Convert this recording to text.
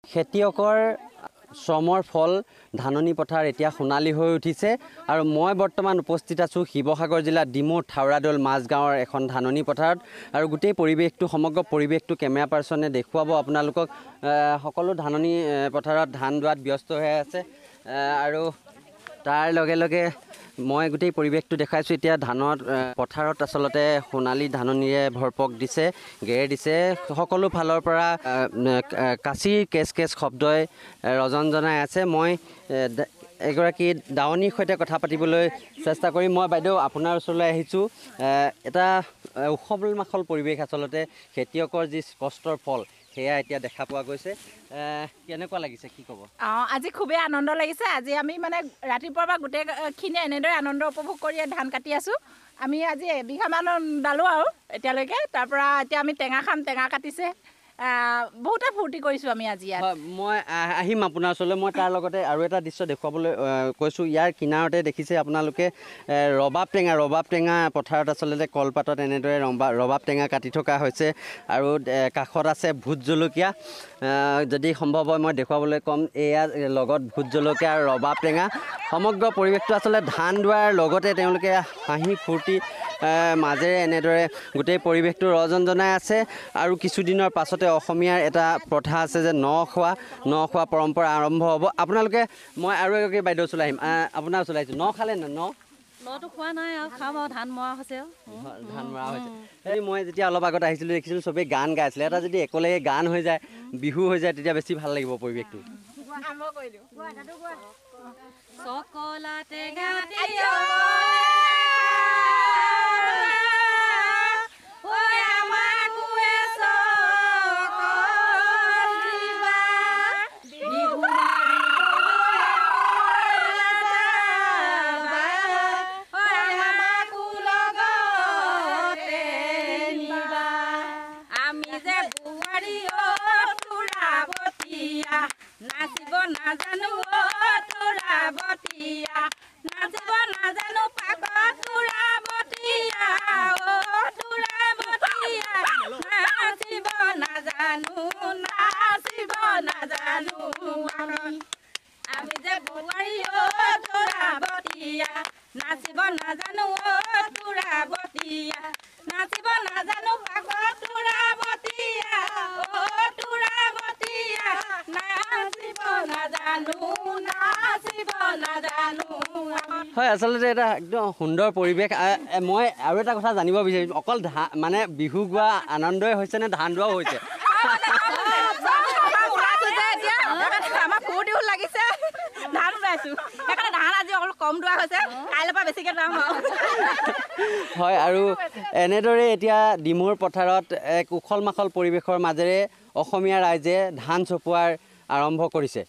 খেতিয়কৰ শ্ৰমৰ ফল ধাননি পথাৰ এতিয়া সোণালী হৈ উঠিছে আৰু মই বৰ্তমান উপস্থিত আছোঁ শিৱসাগৰ জিলা ডিমৌ থাউৰাদল মাজগাঁৱৰ এখন ধাননি পথাৰত আৰু গোটেই পৰিৱেশটো সমগ্ৰ পৰিৱেশটো কেমেৰা পাৰ্চনে দেখুৱাব আপোনালোকক সকলো ধাননি পথাৰত ধান দোৱাত ব্যস্ত হৈ আছে আৰু তাৰ লগে লগে মই গোটেই পৰিৱেশটো দেখাইছোঁ এতিয়া ধানত পথাৰত আচলতে সোণালী ধাননিৰে ভৰপক দিছে গেৰ দিছে সকলো ফালৰ পৰা কাঁচিৰ কেচ কেচ শব্দই ৰজনজনাই আছে মই এগৰাকী দাৱনীৰ সৈতে কথা পাতিবলৈ চেষ্টা কৰিম মই বাইদেউ আপোনাৰ ওচৰলৈ আহিছোঁ এটা উখল মাখল পৰিৱেশ আচলতে খেতিয়কৰ যি কষ্টৰ ফল সেয়া এতিয়া দেখা পোৱা গৈছে কেনেকুৱা লাগিছে কি ক'ব আজি খুবেই আনন্দ লাগিছে আজি আমি মানে ৰাতিপুৱাৰ পৰা গোটেইখিনি এনেদৰে আনন্দ উপভোগ কৰি ধান কাটি আছোঁ আমি আজি এবিঘামান দালোঁ আৰু এতিয়ালৈকে তাৰপৰা এতিয়া আমি টেঙা খাম টেঙা কাটিছে বহুতে ফূৰ্তি কৰিছোঁ আমি আজি ইয়াত মই আহিম আপোনাৰ ওচৰলৈ মই তাৰ লগতে আৰু এটা দৃশ্য দেখুৱাবলৈ কৈছোঁ ইয়াৰ কিনাৰতে দেখিছে আপোনালোকে ৰবাব টেঙা পথাৰত আচলতে কলপাতত এনেদৰে ৰবাব টেঙা কাটি থকা হৈছে আৰু কাষত আছে ভোট জলকীয়া যদি সম্ভৱ হয় মই দেখুৱাবলৈ ক'ম এয়া লগত ভোট জলকীয়া আৰু ৰবাব টেঙা সমগ্ৰ পৰিৱেশটো আচলতে ধান দোৱাৰ লগতে তেওঁলোকে হাঁহি ফূৰ্তি মাজেৰে এনেদৰে গোটেই পৰিৱেশটো ৰজনজনাই আছে আৰু কিছুদিনৰ পাছতে অসমীয়াৰ এটা প্ৰথা আছে যে ন খোৱা পৰম্পৰা আৰম্ভ হ'ব আপোনালোকে মই আৰু এগৰাকী বাইদেউ ওচৰলৈ আহিম আপোনাৰ ওচৰলৈ আহিছোঁ ন খালে নটো খোৱা নাই আৰু খাম আৰু ধান মৰা হৈছে মই যেতিয়া অলপ আগত আহিছিলোঁ দেখিছিলোঁ চবেই গান গাই আছিলে এটা যদি একেলগে গান হৈ যায় বিহু হৈ যায় তেতিয়া বেছি ভাল লাগিব পৰিৱেশটো নাচিব নাজানো তোৰা বতিয়া নাচিব নাজানো পাগত তোৰা বতিয়া নাচিব নাজানো আমি যে বোৱাৰী তোৰা বতিয়া নাচিব নাজানো তোৰা বতিয়া নাচিব নাজানো পাগত তোৰা বতিয়া হয় আচলতে এটা একদম সুন্দৰ পৰিৱেশ মই আৰু এটা কথা জানিব বিচাৰিম অকল মানে বিহু গোৱা আনন্দই হৈছে নে ধান দোৱাও হৈছে হয় আৰু এনেদৰে এতিয়া ডিমৌৰ পথাৰত এক উখল মাখল পৰিৱেশৰ মাজেৰে অসমীয়া ৰাইজে ধান চপোৱাৰ আৰম্ভ কৰিছে